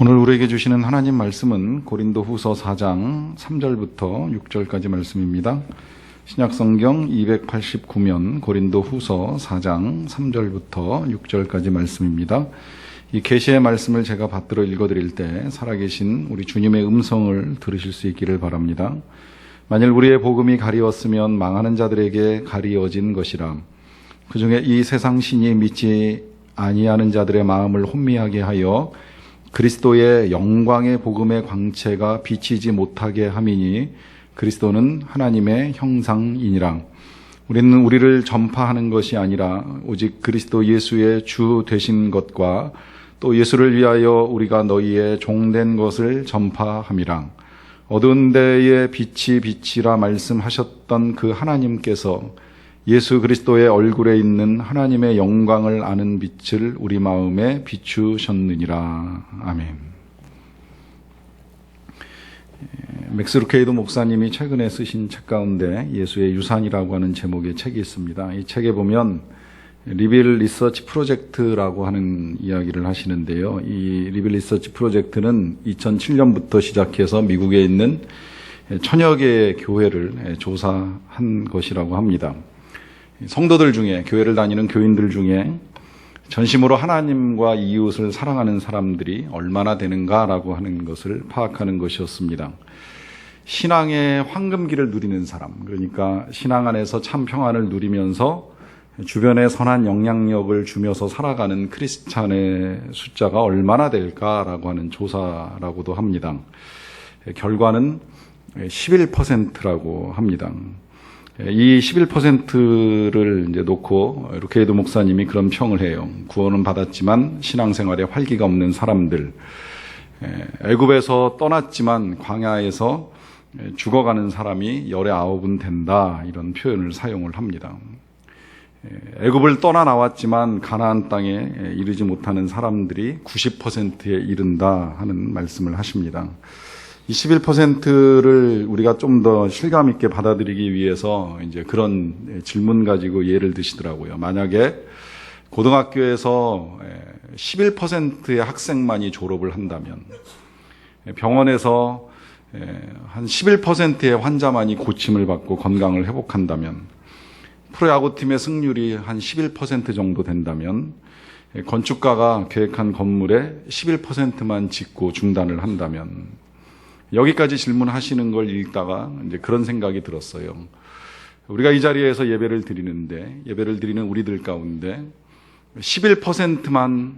오늘 우리에게 주시는 하나님 말씀은 고린도후서 4장 3절부터 6절까지 말씀입니다. 신약성경 289면 고린도후서 4장 3절부터 6절까지 말씀입니다. 이 계시의 말씀을 제가 받들어 읽어드릴 때 살아계신 우리 주님의 음성을 들으실 수 있기를 바랍니다. 만일 우리의 복음이 가리웠으면 망하는 자들에게 가리워진 것이라. 그 중에 이 세상 신이 믿지 아니하는 자들의 마음을 혼미하게 하여 그리스도의 영광의 복음의 광채가 비치지 못하게 함이니 그리스도는 하나님의 형상이니라. 우리는 우리를 전파하는 것이 아니라 오직 그리스도 예수의 주 되신 것과 또 예수를 위하여 우리가 너희의 종된 것을 전파함이라. 어두운 데에 빛이 빛이라 말씀하셨던 그 하나님께서 예수 그리스도의 얼굴에 있는 하나님의 영광을 아는 빛을 우리 마음에 비추셨느니라. 아멘. 맥스 루케이도 목사님이 최근에 쓰신 책 가운데 예수의 유산이라고 하는 제목의 책이 있습니다. 이 책에 보면 리빌 리서치 프로젝트라고 하는 이야기를 하시는데요. 이 리빌 리서치 프로젝트는 2007년부터 시작해서 미국에 있는 1000여 개의 교회를 조사한 것이라고 합니다. 성도들 중에, 교회를 다니는 교인들 중에 전심으로 하나님과 이웃을 사랑하는 사람들이 얼마나 되는가라고 하는 것을 파악하는 것이었습니다. 신앙의 황금기를 누리는 사람, 그러니까 신앙 안에서 참 평안을 누리면서 주변에 선한 영향력을 주면서 살아가는 크리스찬의 숫자가 얼마나 될까라고 하는 조사라고도 합니다. 결과는 11%라고 합니다. 이 11%를 이제 놓고 루케이도 목사님이 그런 평을 해요. 구원은 받았지만 신앙생활에 활기가 없는 사람들, 애굽에서 떠났지만 광야에서 죽어가는 사람이 열의 9은 된다, 이런 표현을 사용을 합니다. 애굽을 떠나 나왔지만 가나안 땅에 이르지 못하는 사람들이 90%에 이른다 하는 말씀을 하십니다. 이 11%를 우리가 좀 더 실감 있게 받아들이기 위해서 이제 그런 질문 가지고 예를 드시더라고요. 만약에 고등학교에서 11%의 학생만이 졸업을 한다면, 병원에서 한 11%의 환자만이 고침을 받고 건강을 회복한다면, 프로야구팀의 승률이 한 11% 정도 된다면, 건축가가 계획한 건물의 11%만 짓고 중단을 한다면, 여기까지 질문하시는 걸 읽다가 이제 그런 생각이 들었어요. 우리가 이 자리에서 예배를 드리는데, 예배를 드리는 우리들 가운데 11%만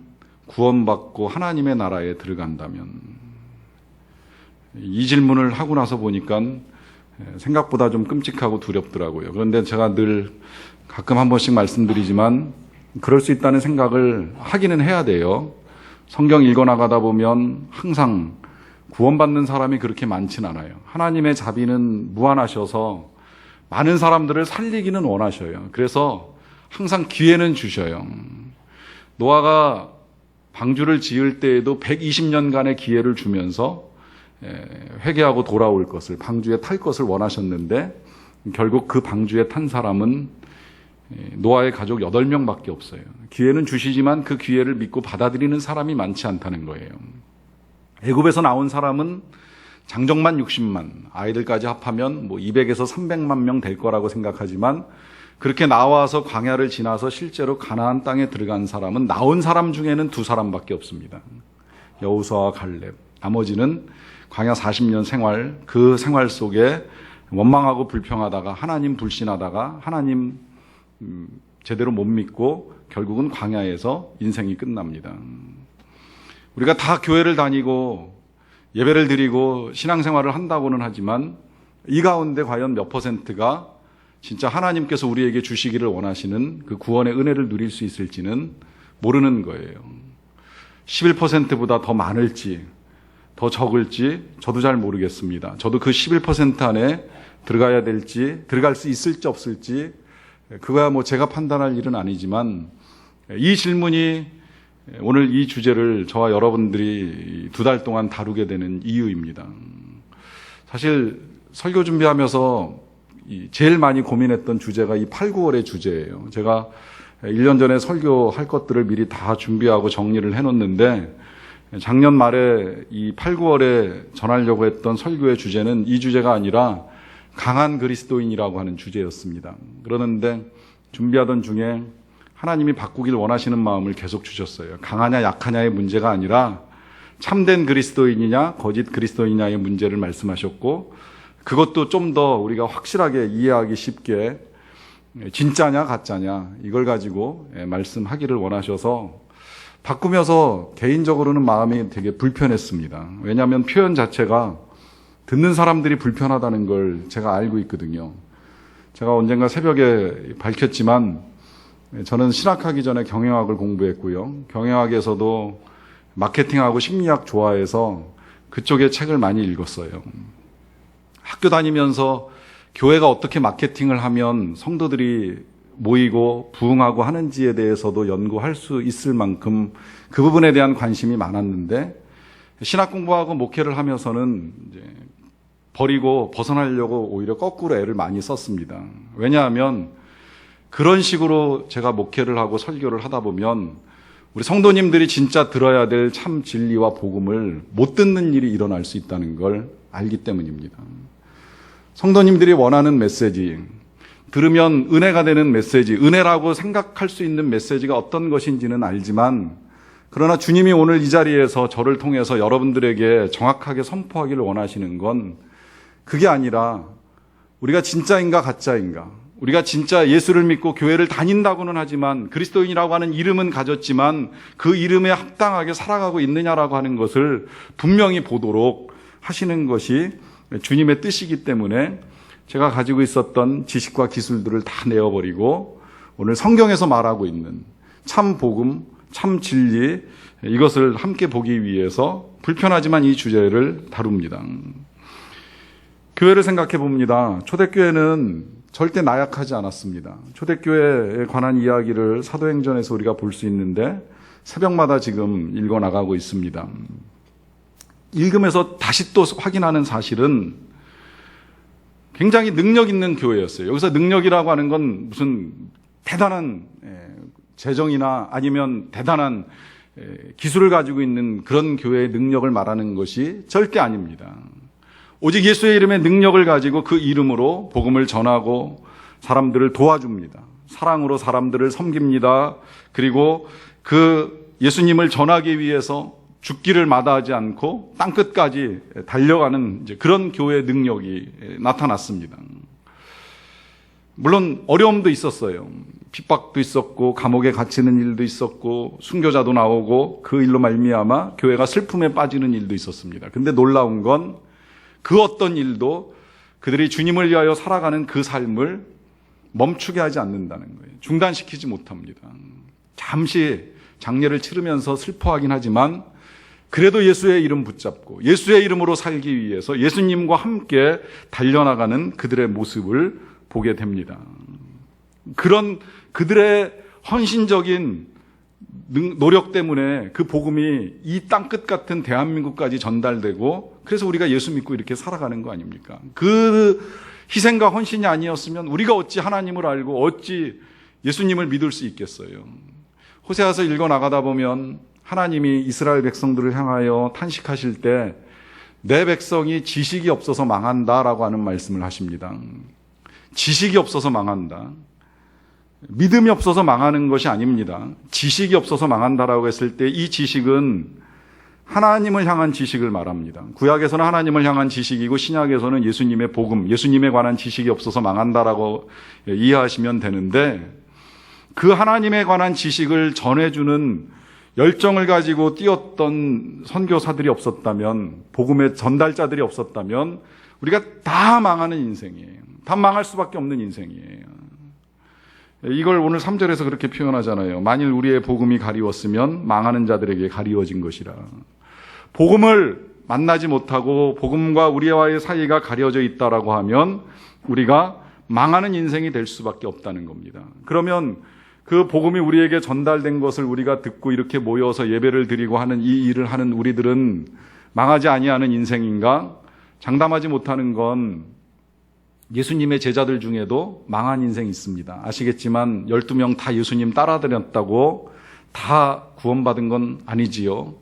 구원받고 하나님의 나라에 들어간다면, 이 질문을 하고 나서 보니까 생각보다 좀 끔찍하고 두렵더라고요. 그런데 제가 늘 가끔 한 번씩 말씀드리지만 그럴 수 있다는 생각을 하기는 해야 돼요. 성경 읽어나가다 보면 항상 구원받는 사람이 그렇게 많진 않아요. 하나님의 자비는 무한하셔서 많은 사람들을 살리기는 원하셔요. 그래서 항상 기회는 주셔요. 노아가 방주를 지을 때에도 120년간의 기회를 주면서 회개하고 돌아올 것을, 방주에 탈 것을 원하셨는데 결국 그 방주에 탄 사람은 노아의 가족 8명밖에 없어요. 기회는 주시지만 그 기회를 믿고 받아들이는 사람이 많지 않다는 거예요. 애굽에서 나온 사람은 장정만 60만, 아이들까지 합하면 200에서 300만 명 될 거라고 생각하지만, 그렇게 나와서 광야를 지나서 실제로 가나안 땅에 들어간 사람은 나온 사람 중에는 2사람밖에 없습니다. 여호수아와 갈렙. 나머지는 광야 40년 생활, 그 생활 속에 원망하고 불평하다가 하나님 불신하다가 하나님 제대로 못 믿고 결국은 광야에서 인생이 끝납니다. 우리가 다 교회를 다니고 예배를 드리고 신앙생활을 한다고는 하지만 이 가운데 과연 몇 %가 진짜 하나님께서 우리에게 주시기를 원하시는 그 구원의 은혜를 누릴 수 있을지는 모르는 거예요. 11%보다 더 많을지 더 적을지 저도 잘 모르겠습니다. 저도 그 11% 안에 들어가야 될지, 들어갈 수 있을지 없을지 그거야 제가 판단할 일은 아니지만, 이 질문이 오늘 이 주제를 저와 여러분들이 2달 동안 다루게 되는 이유입니다. 사실 설교 준비하면서 제일 많이 고민했던 주제가 이 8, 9월의 주제예요. 제가 1년 전에 설교할 것들을 미리 다 준비하고 정리를 해놓는데 작년 말에 이 8, 9월에 전하려고 했던 설교의 주제는 이 주제가 아니라 강한 그리스도인이라고 하는 주제였습니다. 그러는데 준비하던 중에 하나님이 바꾸길 원하시는 마음을 계속 주셨어요. 강하냐 약하냐의 문제가 아니라 참된 그리스도인이냐 거짓 그리스도인이냐의 문제를 말씀하셨고, 그것도 좀 더 우리가 확실하게 이해하기 쉽게 진짜냐 가짜냐 이걸 가지고 말씀하기를 원하셔서 바꾸면서 개인적으로는 마음이 되게 불편했습니다. 왜냐하면 표현 자체가 듣는 사람들이 불편하다는 걸 제가 알고 있거든요. 제가 언젠가 새벽에 밝혔지만 저는 신학하기 전에 경영학을 공부했고요. 경영학에서도 마케팅하고 심리학 좋아해서 그쪽의 책을 많이 읽었어요. 학교 다니면서 교회가 어떻게 마케팅을 하면 성도들이 모이고 부흥하고 하는지에 대해서도 연구할 수 있을 만큼 그 부분에 대한 관심이 많았는데, 신학 공부하고 목회를 하면서는 이제 버리고 벗어나려고 오히려 거꾸로 애를 많이 썼습니다. 왜냐하면 그런 식으로 제가 목회를 하고 설교를 하다 보면 우리 성도님들이 진짜 들어야 될 참 진리와 복음을 못 듣는 일이 일어날 수 있다는 걸 알기 때문입니다. 성도님들이 원하는 메시지, 들으면 은혜가 되는 메시지, 은혜라고 생각할 수 있는 메시지가 어떤 것인지는 알지만, 그러나 주님이 오늘 이 자리에서 저를 통해서 여러분들에게 정확하게 선포하기를 원하시는 건 그게 아니라 우리가 진짜인가 가짜인가, 우리가 진짜 예수를 믿고 교회를 다닌다고는 하지만 그리스도인이라고 하는 이름은 가졌지만 그 이름에 합당하게 살아가고 있느냐라고 하는 것을 분명히 보도록 하시는 것이 주님의 뜻이기 때문에 제가 가지고 있었던 지식과 기술들을 다 내어버리고 오늘 성경에서 말하고 있는 참 복음, 참 진리, 이것을 함께 보기 위해서 불편하지만 이 주제를 다룹니다. 교회를 생각해 봅니다. 초대교회는 절대 나약하지 않았습니다. 초대교회에 관한 이야기를 사도행전에서 우리가 볼 수 있는데 새벽마다 지금 읽어나가고 있습니다. 읽으면서 다시 또 확인하는 사실은 굉장히 능력 있는 교회였어요. 여기서 능력이라고 하는 건 무슨 대단한 재정이나 아니면 대단한 기술을 가지고 있는 그런 교회의 능력을 말하는 것이 절대 아닙니다. 오직 예수의 이름의 능력을 가지고 그 이름으로 복음을 전하고 사람들을 도와줍니다. 사랑으로 사람들을 섬깁니다. 그리고 그 예수님을 전하기 위해서 죽기를 마다하지 않고 땅끝까지 달려가는 이제 그런 교회의 능력이 나타났습니다. 물론 어려움도 있었어요. 핍박도 있었고 감옥에 갇히는 일도 있었고 순교자도 나오고 그 일로 말미암아 교회가 슬픔에 빠지는 일도 있었습니다. 근데 놀라운 건 그 어떤 일도 그들이 주님을 위하여 살아가는 그 삶을 멈추게 하지 않는다는 거예요. 중단시키지 못합니다. 잠시 장례를 치르면서 슬퍼하긴 하지만 그래도 예수의 이름 붙잡고 예수의 이름으로 살기 위해서 예수님과 함께 달려나가는 그들의 모습을 보게 됩니다. 그런 그들의 헌신적인 노력 때문에 그 복음이 이 땅끝 같은 대한민국까지 전달되고 그래서 우리가 예수 믿고 이렇게 살아가는 거 아닙니까? 그 희생과 헌신이 아니었으면 우리가 어찌 하나님을 알고 어찌 예수님을 믿을 수 있겠어요? 호세아서 읽어나가다 보면 하나님이 이스라엘 백성들을 향하여 탄식하실 때 내 백성이 지식이 없어서 망한다라고 하는 말씀을 하십니다. 지식이 없어서 망한다. 믿음이 없어서 망하는 것이 아닙니다. 지식이 없어서 망한다라고 했을 때 이 지식은 하나님을 향한 지식을 말합니다. 구약에서는 하나님을 향한 지식이고 신약에서는 예수님의 복음, 예수님에 관한 지식이 없어서 망한다라고 이해하시면 되는데, 그 하나님에 관한 지식을 전해주는 열정을 가지고 뛰었던 선교사들이 없었다면, 복음의 전달자들이 없었다면 우리가 다 망하는 인생이에요. 다 망할 수밖에 없는 인생이에요. 이걸 오늘 3절에서 그렇게 표현하잖아요. 만일 우리의 복음이 가리웠으면 망하는 자들에게 가리워진 것이라. 복음을 만나지 못하고 복음과 우리와의 사이가 가려져 있다라고 하면 우리가 망하는 인생이 될 수밖에 없다는 겁니다. 그러면 그 복음이 우리에게 전달된 것을 우리가 듣고 이렇게 모여서 예배를 드리고 하는 이 일을 하는 우리들은 망하지 아니하는 인생인가? 장담하지 못하는 건 예수님의 제자들 중에도 망한 인생이 있습니다. 아시겠지만 12명 다 예수님 따라다녔다고 다 구원받은 건 아니지요.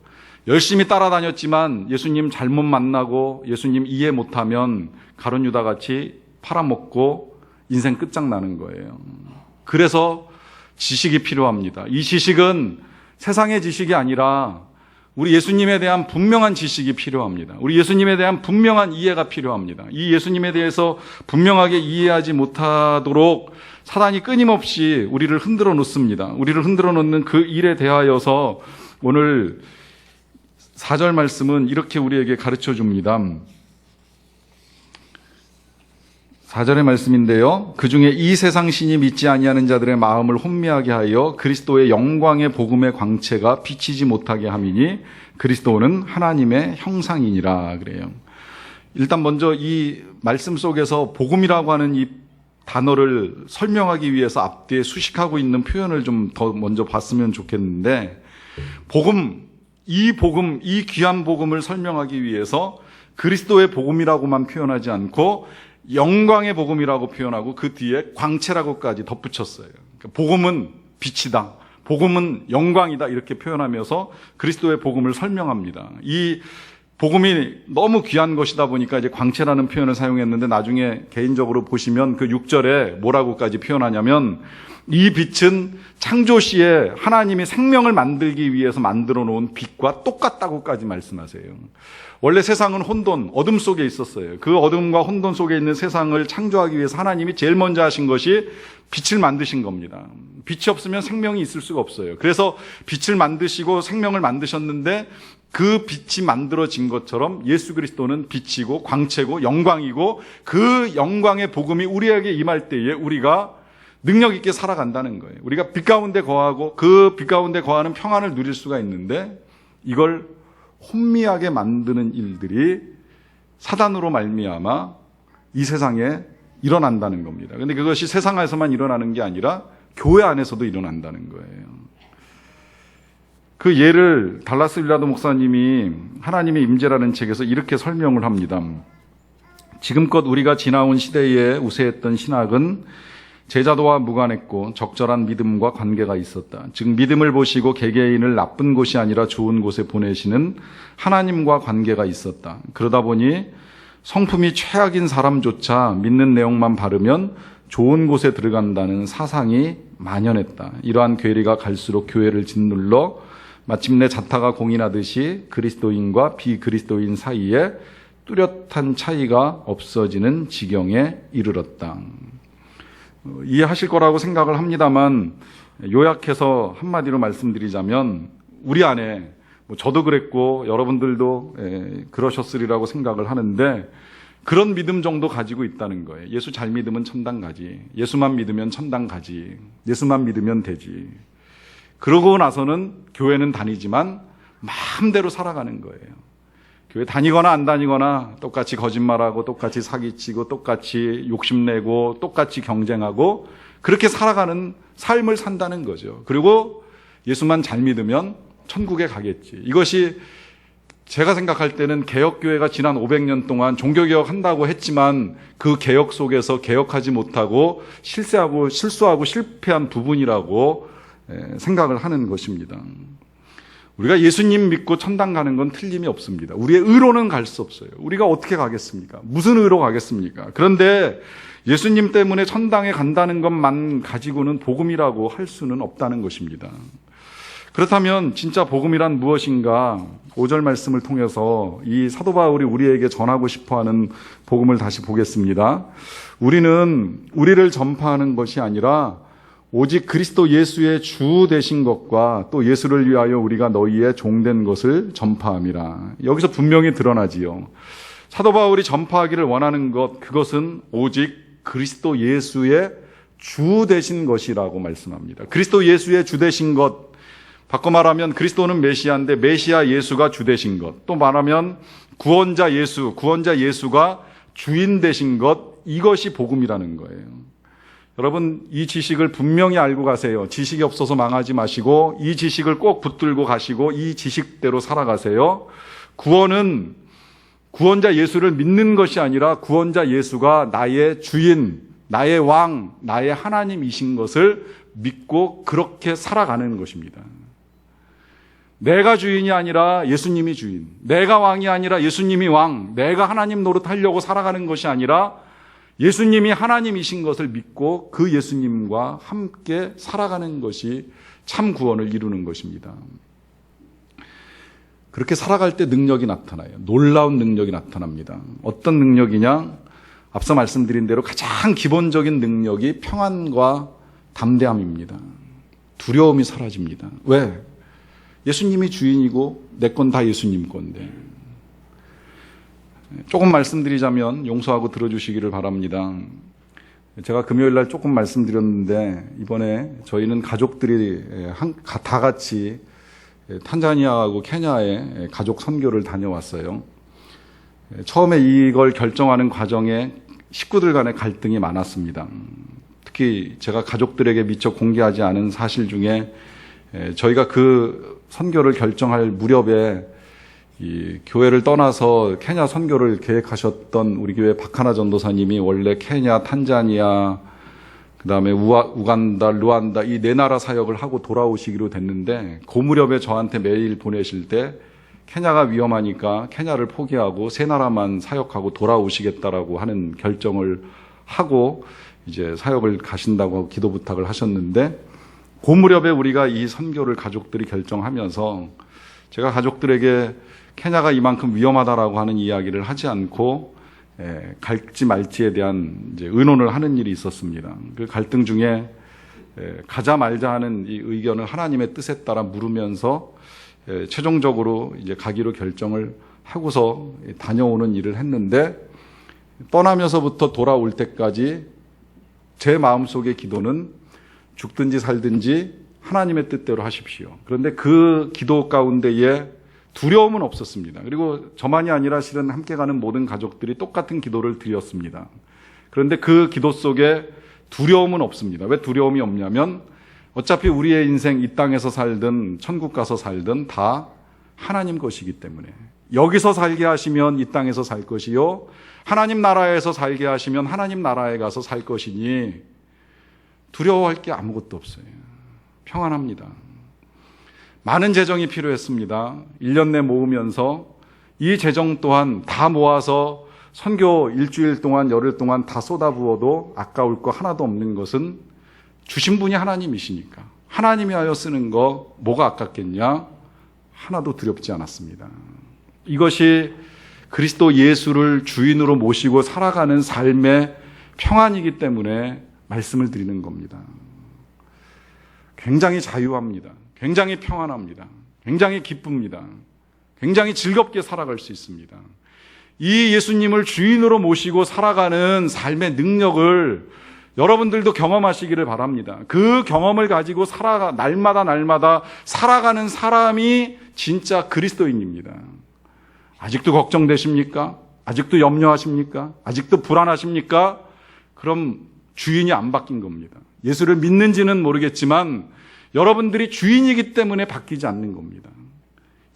열심히 따라다녔지만 예수님 잘못 만나고 예수님 이해 못하면 가룟 유다 같이 팔아먹고 인생 끝장나는 거예요. 그래서 지식이 필요합니다. 이 지식은 세상의 지식이 아니라 우리 예수님에 대한 분명한 지식이 필요합니다. 우리 예수님에 대한 분명한 이해가 필요합니다. 이 예수님에 대해서 분명하게 이해하지 못하도록 사단이 끊임없이 우리를 흔들어 놓습니다. 우리를 흔들어 놓는 그 일에 대하여서 오늘 4절 말씀은 이렇게 우리에게 가르쳐 줍니다. 4절의 말씀인데요. 그중에 이 세상 신이 믿지 아니하는 자들의 마음을 혼미하게 하여 그리스도의 영광의 복음의 광채가 비치지 못하게 함이니 그리스도는 하나님의 형상이니라 그래요. 일단 먼저 이 말씀 속에서 복음이라고 하는 이 단어를 설명하기 위해서 앞뒤에 수식하고 있는 표현을 좀 더 먼저 봤으면 좋겠는데, 복음, 이 귀한 복음을 설명하기 위해서 그리스도의 복음이라고만 표현하지 않고 영광의 복음이라고 표현하고 그 뒤에 광채라고까지 덧붙였어요. 그러니까 복음은 빛이다, 복음은 영광이다 이렇게 표현하면서 그리스도의 복음을 설명합니다. 이 복음이 너무 귀한 것이다 보니까 이제 광채라는 표현을 사용했는데, 나중에 개인적으로 보시면 그 6절에 뭐라고까지 표현하냐면, 이 빛은 창조 시에 하나님이 생명을 만들기 위해서 만들어 놓은 빛과 똑같다고까지 말씀하세요. 원래 세상은 혼돈, 어둠 속에 있었어요. 그 어둠과 혼돈 속에 있는 세상을 창조하기 위해서 하나님이 제일 먼저 하신 것이 빛을 만드신 겁니다. 빛이 없으면 생명이 있을 수가 없어요. 그래서 빛을 만드시고 생명을 만드셨는데, 그 빛이 만들어진 것처럼 예수 그리스도는 빛이고 광채고 영광이고, 그 영광의 복음이 우리에게 임할 때에 우리가 능력 있게 살아간다는 거예요. 우리가 빛 가운데 거하고 그 빛 가운데 거하는 평안을 누릴 수가 있는데, 이걸 혼미하게 만드는 일들이 사단으로 말미암아 이 세상에 일어난다는 겁니다. 그런데 그것이 세상에서만 일어나는 게 아니라 교회 안에서도 일어난다는 거예요. 그 예를 달라스 윌라드 목사님이 하나님의 임재라는 책에서 이렇게 설명을 합니다. 지금껏 우리가 지나온 시대에 우세했던 신학은 제자도와 무관했고 적절한 믿음과 관계가 있었다. 즉 믿음을 보시고 개개인을 나쁜 곳이 아니라 좋은 곳에 보내시는 하나님과 관계가 있었다. 그러다 보니 성품이 최악인 사람조차 믿는 내용만 바르면 좋은 곳에 들어간다는 사상이 만연했다. 이러한 괴리가 갈수록 교회를 짓눌러 마침내 자타가 공인하듯이 그리스도인과 비그리스도인 사이에 뚜렷한 차이가 없어지는 지경에 이르렀다. 이해하실 거라고 생각을 합니다만, 요약해서 한마디로 말씀드리자면, 우리 안에 저도 그랬고 여러분들도 그러셨으리라고 생각을 하는데, 그런 믿음 정도 가지고 있다는 거예요. 예수 잘 믿으면 천당 가지, 예수만 믿으면 천당 가지, 예수만 믿으면 되지. 그러고 나서는 교회는 다니지만 마음대로 살아가는 거예요. 교회 다니거나 안 다니거나 똑같이 거짓말하고 똑같이 사기치고 똑같이 욕심내고 똑같이 경쟁하고 그렇게 살아가는 삶을 산다는 거죠. 그리고 예수만 잘 믿으면 천국에 가겠지. 이것이 제가 생각할 때는 개혁교회가 지난 500년 동안 종교개혁 한다고 했지만 그 개혁 속에서 개혁하지 못하고 실수하고 실패한 부분이라고 생각을 하는 것입니다. 우리가 예수님 믿고 천당 가는 건 틀림이 없습니다. 우리의 의로는 갈 수 없어요. 우리가 어떻게 가겠습니까? 무슨 의로 가겠습니까? 그런데 예수님 때문에 천당에 간다는 것만 가지고는 복음이라고 할 수는 없다는 것입니다. 그렇다면 진짜 복음이란 무엇인가? 5절 말씀을 통해서 이 사도 바울이 우리에게 전하고 싶어하는 복음을 다시 보겠습니다. 우리는 우리를 전파하는 것이 아니라 오직 그리스도 예수의 주 되신 것과 또 예수를 위하여 우리가 너희의 종된 것을 전파함이라. 여기서 분명히 드러나지요. 사도 바울이 전파하기를 원하는 것, 그것은 오직 그리스도 예수의 주 되신 것이라고 말씀합니다. 그리스도 예수의 주 되신 것, 바꿔 말하면 그리스도는 메시아인데 메시아 예수가 주 되신 것, 또 말하면 구원자 예수가 주인 되신 것, 이것이 복음이라는 거예요. 여러분, 이 지식을 분명히 알고 가세요. 지식이 없어서 망하지 마시고 이 지식을 꼭 붙들고 가시고 이 지식대로 살아가세요. 구원은 구원자 예수를 믿는 것이 아니라 구원자 예수가 나의 주인, 나의 왕, 나의 하나님이신 것을 믿고 그렇게 살아가는 것입니다. 내가 주인이 아니라 예수님이 주인, 내가 왕이 아니라 예수님이 왕, 내가 하나님 노릇하려고 살아가는 것이 아니라 예수님이 하나님이신 것을 믿고 그 예수님과 함께 살아가는 것이 참 구원을 이루는 것입니다. 그렇게 살아갈 때 능력이 나타나요. 놀라운 능력이 나타납니다. 어떤 능력이냐? 앞서 말씀드린 대로 가장 기본적인 능력이 평안과 담대함입니다. 두려움이 사라집니다. 왜? 예수님이 주인이고 내 건 다 예수님 건데. 조금 말씀드리자면 용서하고 들어주시기를 바랍니다. 제가 금요일 날 조금 말씀드렸는데 이번에 저희는 가족들이 다 같이 탄자니아하고 케냐에 가족 선교를 다녀왔어요. 처음에 이걸 결정하는 과정에 식구들 간의 갈등이 많았습니다. 특히 제가 가족들에게 미처 공개하지 않은 사실 중에 저희가 그 선교를 결정할 무렵에 이 교회를 떠나서 케냐 선교를 계획하셨던 우리 교회 박하나 전도사님이 원래 케냐, 탄자니아, 그다음에 우간다, 루안다 이 네 나라 사역을 하고 돌아오시기로 됐는데 그 무렵에 저한테 메일 보내실 때 케냐가 위험하니까 케냐를 포기하고 세 나라만 사역하고 돌아오시겠다라고 하는 결정을 하고 이제 사역을 가신다고 기도 부탁을 하셨는데 그 무렵에 우리가 이 선교를 가족들이 결정하면서 제가 가족들에게 케냐가 이만큼 위험하다라고 하는 이야기를 하지 않고 갈지 말지에 대한 이제 의논을 하는 일이 있었습니다. 그 갈등 중에 가자 말자 하는 이 의견을 하나님의 뜻에 따라 물으면서 최종적으로 이제 가기로 결정을 하고서 다녀오는 일을 했는데 떠나면서부터 돌아올 때까지 제 마음속의 기도는 죽든지 살든지 하나님의 뜻대로 하십시오. 그런데 그 기도 가운데에 두려움은 없었습니다. 그리고 저만이 아니라 실은 함께 가는 모든 가족들이 똑같은 기도를 드렸습니다. 그런데 그 기도 속에 두려움은 없습니다. 왜 두려움이 없냐면 어차피 우리의 인생 이 땅에서 살든 천국 가서 살든 다 하나님 것이기 때문에 여기서 살게 하시면 이 땅에서 살 것이요 하나님 나라에서 살게 하시면 하나님 나라에 가서 살 것이니 두려워할 게 아무것도 없어요. 평안합니다. 많은 재정이 필요했습니다. 1년 내 모으면서 이 재정 또한 다 모아서 선교 일주일 동안 열흘 동안 다 쏟아부어도 아까울 거 하나도 없는 것은 주신 분이 하나님이시니까 하나님이 하여 쓰는 거 뭐가 아깝겠냐? 하나도 두렵지 않았습니다. 이것이 그리스도 예수를 주인으로 모시고 살아가는 삶의 평안이기 때문에 말씀을 드리는 겁니다. 굉장히 자유합니다. 굉장히 평안합니다. 굉장히 기쁩니다. 굉장히 즐겁게 살아갈 수 있습니다. 이 예수님을 주인으로 모시고 살아가는 삶의 능력을 여러분들도 경험하시기를 바랍니다. 그 경험을 가지고 날마다 살아가는 사람이 진짜 그리스도인입니다. 아직도 걱정되십니까? 아직도 염려하십니까? 아직도 불안하십니까? 그럼 주인이 안 바뀐 겁니다. 예수를 믿는지는 모르겠지만 여러분들이 주인이기 때문에 바뀌지 않는 겁니다.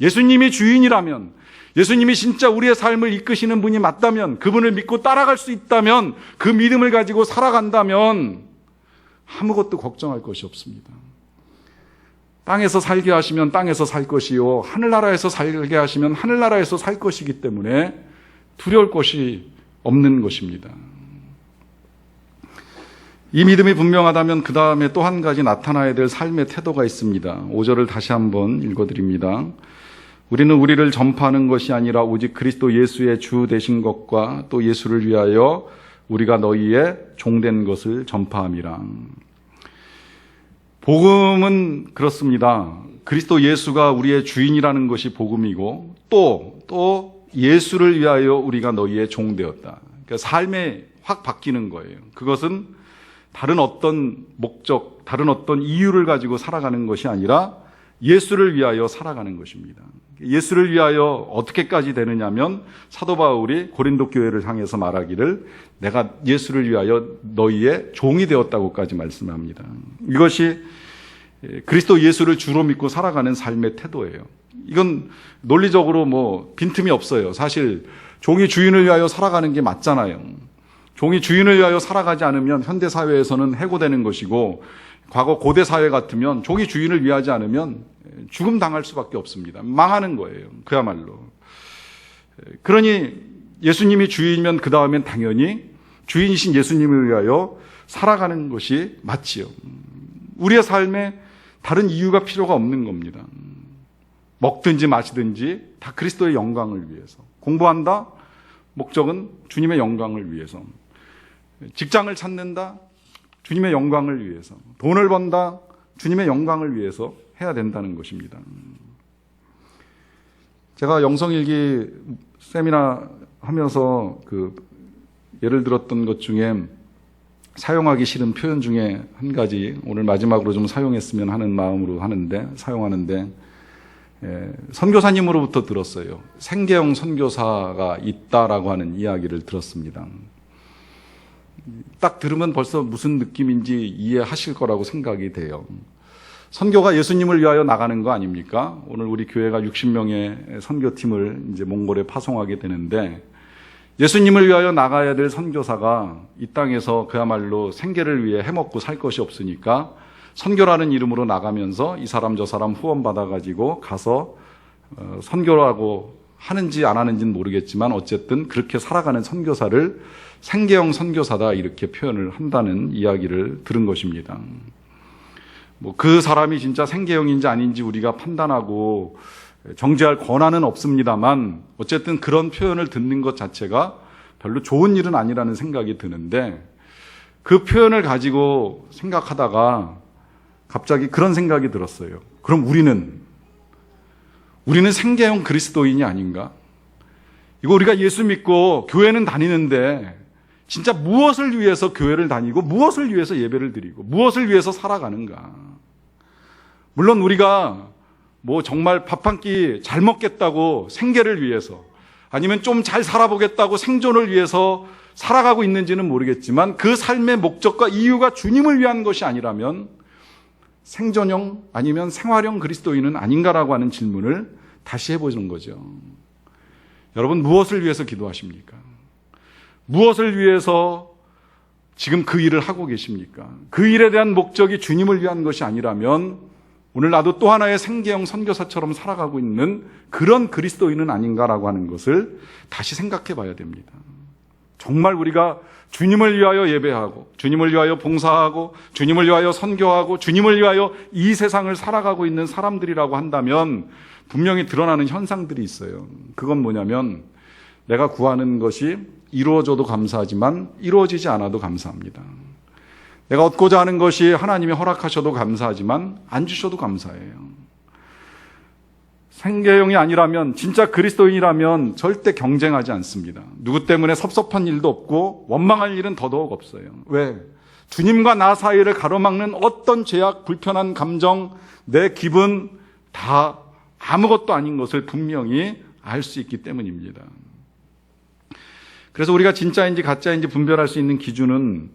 예수님이 주인이라면, 예수님이 진짜 우리의 삶을 이끄시는 분이 맞다면, 그분을 믿고 따라갈 수 있다면, 그 믿음을 가지고 살아간다면 아무것도 걱정할 것이 없습니다. 땅에서 살게 하시면 땅에서 살 것이요 하늘나라에서 살게 하시면 하늘나라에서 살 것이기 때문에 두려울 것이 없는 것입니다. 이 믿음이 분명하다면 그 다음에 또 한 가지 나타나야 될 삶의 태도가 있습니다. 5절을 다시 한번 읽어드립니다. 우리는 우리를 전파하는 것이 아니라 오직 그리스도 예수의 주 되신 것과 또 예수를 위하여 우리가 너희의 종된 것을 전파함이라. 복음은 그렇습니다. 그리스도 예수가 우리의 주인이라는 것이 복음이고 또 예수를 위하여 우리가 너희의 종 되었다. 그러니까 삶이 확 바뀌는 거예요. 그것은 다른 어떤 목적, 다른 어떤 이유를 가지고 살아가는 것이 아니라 예수를 위하여 살아가는 것입니다. 예수를 위하여 어떻게까지 되느냐면 사도 바울이 고린도 교회를 향해서 말하기를 내가 예수를 위하여 너희의 종이 되었다고까지 말씀합니다. 이것이 그리스도 예수를 주로 믿고 살아가는 삶의 태도예요. 이건 논리적으로 빈틈이 없어요. 사실 종이 주인을 위하여 살아가는 게 맞잖아요. 종이 주인을 위하여 살아가지 않으면 현대 사회에서는 해고되는 것이고, 과거 고대 사회 같으면 종이 주인을 위하지 않으면 죽음 당할 수밖에 없습니다. 망하는 거예요. 그야말로. 그러니 예수님이 주인이면 그 다음엔 당연히 주인이신 예수님을 위하여 살아가는 것이 맞지요. 우리의 삶에 다른 이유가 필요가 없는 겁니다. 먹든지 마시든지 다 그리스도의 영광을 위해서. 공부한다? 목적은 주님의 영광을 위해서. 직장을 찾는다? 주님의 영광을 위해서. 돈을 번다? 주님의 영광을 위해서 해야 된다는 것입니다. 제가 영성일기 세미나 하면서 예를 들었던 것 중에 사용하기 싫은 표현 중에 한 가지 오늘 마지막으로 좀 사용했으면 하는 마음으로 사용하는데 선교사님으로부터 들었어요. 생계형 선교사가 있다라고 하는 이야기를 들었습니다. 딱 들으면 벌써 무슨 느낌인지 이해하실 거라고 생각이 돼요. 선교가 예수님을 위하여 나가는 거 아닙니까? 오늘 우리 교회가 60명의 선교팀을 이제 몽골에 파송하게 되는데 예수님을 위하여 나가야 될 선교사가 이 땅에서 그야말로 생계를 위해 해먹고 살 것이 없으니까 선교라는 이름으로 나가면서 이 사람 저 사람 후원받아가지고 가서 선교라고 하는지 안 하는지는 모르겠지만 어쨌든 그렇게 살아가는 선교사를 생계형 선교사다 이렇게 표현을 한다는 이야기를 들은 것입니다. 그 사람이 진짜 생계형인지 아닌지 우리가 판단하고 정죄할 권한은 없습니다만 어쨌든 그런 표현을 듣는 것 자체가 별로 좋은 일은 아니라는 생각이 드는데 그 표현을 가지고 생각하다가 갑자기 그런 생각이 들었어요. 그럼 우리는 생계형 그리스도인이 아닌가? 이거 우리가 예수 믿고 교회는 다니는데 진짜 무엇을 위해서 교회를 다니고 무엇을 위해서 예배를 드리고 무엇을 위해서 살아가는가? 물론 우리가 정말 밥 한 끼 잘 먹겠다고 생계를 위해서 아니면 좀 잘 살아보겠다고 생존을 위해서 살아가고 있는지는 모르겠지만 그 삶의 목적과 이유가 주님을 위한 것이 아니라면 생존형 아니면 생활형 그리스도인은 아닌가라고 하는 질문을 다시 해보는 거죠. 여러분 무엇을 위해서 기도하십니까? 무엇을 위해서 지금 그 일을 하고 계십니까? 그 일에 대한 목적이 주님을 위한 것이 아니라면 오늘 나도 또 하나의 생계형 선교사처럼 살아가고 있는 그런 그리스도인은 아닌가라고 하는 것을 다시 생각해 봐야 됩니다. 정말 우리가 주님을 위하여 예배하고 주님을 위하여 봉사하고 주님을 위하여 선교하고 주님을 위하여 이 세상을 살아가고 있는 사람들이라고 한다면 분명히 드러나는 현상들이 있어요. 그건 뭐냐면 내가 구하는 것이 이루어져도 감사하지만 이루어지지 않아도 감사합니다. 내가 얻고자 하는 것이 하나님이 허락하셔도 감사하지만 안 주셔도 감사해요. 생계형이 아니라면 진짜 그리스도인이라면 절대 경쟁하지 않습니다. 누구 때문에 섭섭한 일도 없고 원망할 일은 더더욱 없어요. 왜? 주님과 나 사이를 가로막는 어떤 죄악, 불편한 감정, 내 기분 다 아무것도 아닌 것을 분명히 알 수 있기 때문입니다. 그래서 우리가 진짜인지 가짜인지 분별할 수 있는 기준은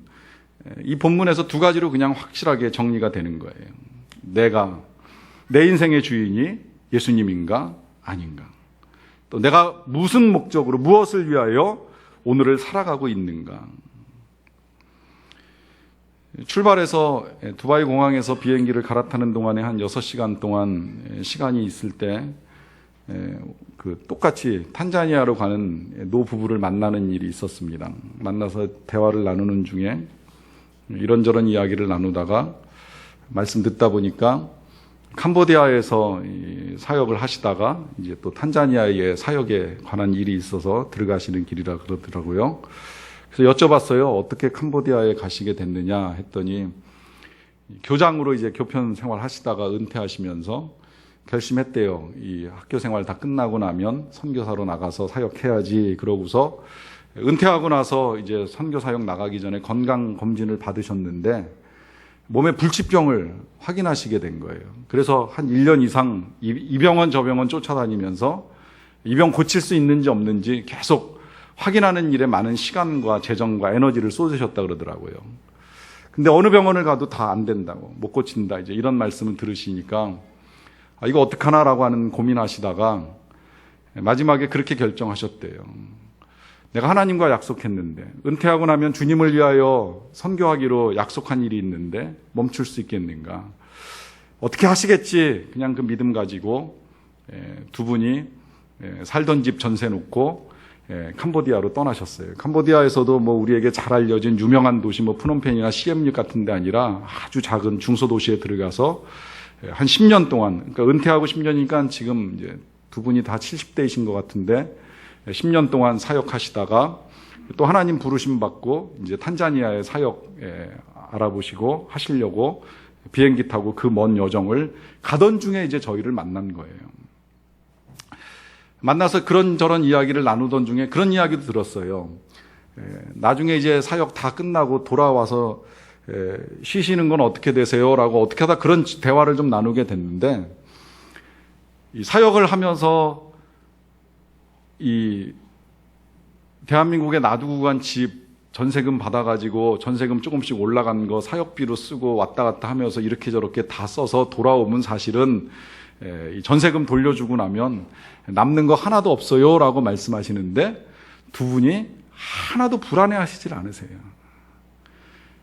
이 본문에서 두 가지로 그냥 확실하게 정리가 되는 거예요. 내가 내 인생의 주인이 예수님인가 아닌가. 또 내가 무슨 목적으로 무엇을 위하여 오늘을 살아가고 있는가. 출발해서 두바이 공항에서 비행기를 갈아타는 동안에 한 6시간 동안 시간이 있을 때 똑같이 탄자니아로 가는 노 부부를 만나는 일이 있었습니다. 만나서 대화를 나누는 중에 이런저런 이야기를 나누다가 말씀 듣다 보니까 캄보디아에서 사역을 하시다가 이제 또 탄자니아의 사역에 관한 일이 있어서 들어가시는 길이라 그러더라고요. 그래서 여쭤봤어요. 어떻게 캄보디아에 가시게 됐느냐 했더니 교장으로 이제 교편 생활 하시다가 은퇴하시면서 결심했대요. 이 학교 생활 다 끝나고 나면 선교사로 나가서 사역해야지. 그러고서 은퇴하고 나서 이제 선교 사역 나가기 전에 건강 검진을 받으셨는데 몸에 불치병을 확인하시게 된 거예요. 그래서 한 1년 이상 이 병원 저 병원 쫓아다니면서 이 병 고칠 수 있는지 없는지 계속 확인하는 일에 많은 시간과 재정과 에너지를 쏟으셨다 그러더라고요. 근데 어느 병원을 가도 다 안 된다고, 못 고친다, 이제 이런 말씀을 들으시니까 이거 어떡하나라고 하는 고민하시다가 마지막에 그렇게 결정하셨대요. 내가 하나님과 약속했는데, 은퇴하고 나면 주님을 위하여 선교하기로 약속한 일이 있는데 멈출 수 있겠는가? 어떻게 하시겠지? 그냥 그 믿음 가지고 두 분이 살던 집 전세 놓고 캄보디아로 떠나셨어요. 캄보디아에서도 뭐 우리에게 잘 알려진 유명한 도시 뭐 프놈펜이나 시엠립 같은 데 아니라 아주 작은 중소도시에 들어가서 한 10년 동안, 그러니까 은퇴하고 10년이니까 지금 이제 두 분이 다 70대이신 것 같은데 10년 동안 사역하시다가 또 하나님 부르심 받고 이제 탄자니아의 사역 알아보시고 하시려고 비행기 타고 그 먼 여정을 가던 중에 이제 저희를 만난 거예요. 만나서 그런저런 이야기를 나누던 중에 그런 이야기도 들었어요. 나중에 이제 사역 다 끝나고 돌아와서 쉬시는 건 어떻게 되세요? 라고 어떻게 하다 그런 대화를 좀 나누게 됐는데, 이 사역을 하면서 이 대한민국에 놔두고 간 집 전세금 받아가지고 전세금 조금씩 올라간 거 사역비로 쓰고 왔다 갔다 하면서 이렇게 저렇게 다 써서 돌아오면 사실은 전세금 돌려주고 나면 남는 거 하나도 없어요 라고 말씀하시는데 두 분이 하나도 불안해하시질 않으세요.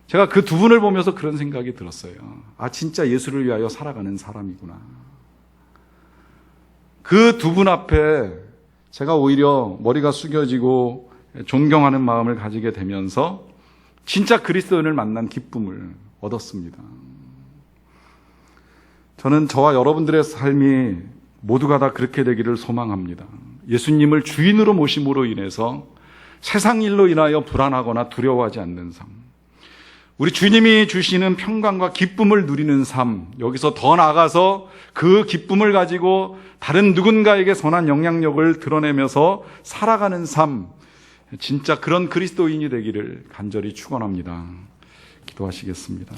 제가 그 두 분을 보면서 그런 생각이 들었어요. 아, 진짜 예수를 위하여 살아가는 사람이구나. 그 두 분 앞에 제가 오히려 머리가 숙여지고 존경하는 마음을 가지게 되면서 진짜 그리스도인을 만난 기쁨을 얻었습니다. 저는 저와 여러분들의 삶이 모두가 다 그렇게 되기를 소망합니다. 예수님을 주인으로 모심으로 인해서 세상 일로 인하여 불안하거나 두려워하지 않는 삶, 우리 주님이 주시는 평강과 기쁨을 누리는 삶, 여기서 더 나아가서 그 기쁨을 가지고 다른 누군가에게 선한 영향력을 드러내면서 살아가는 삶, 진짜 그런 그리스도인이 되기를 간절히 축원합니다. 기도하시겠습니다.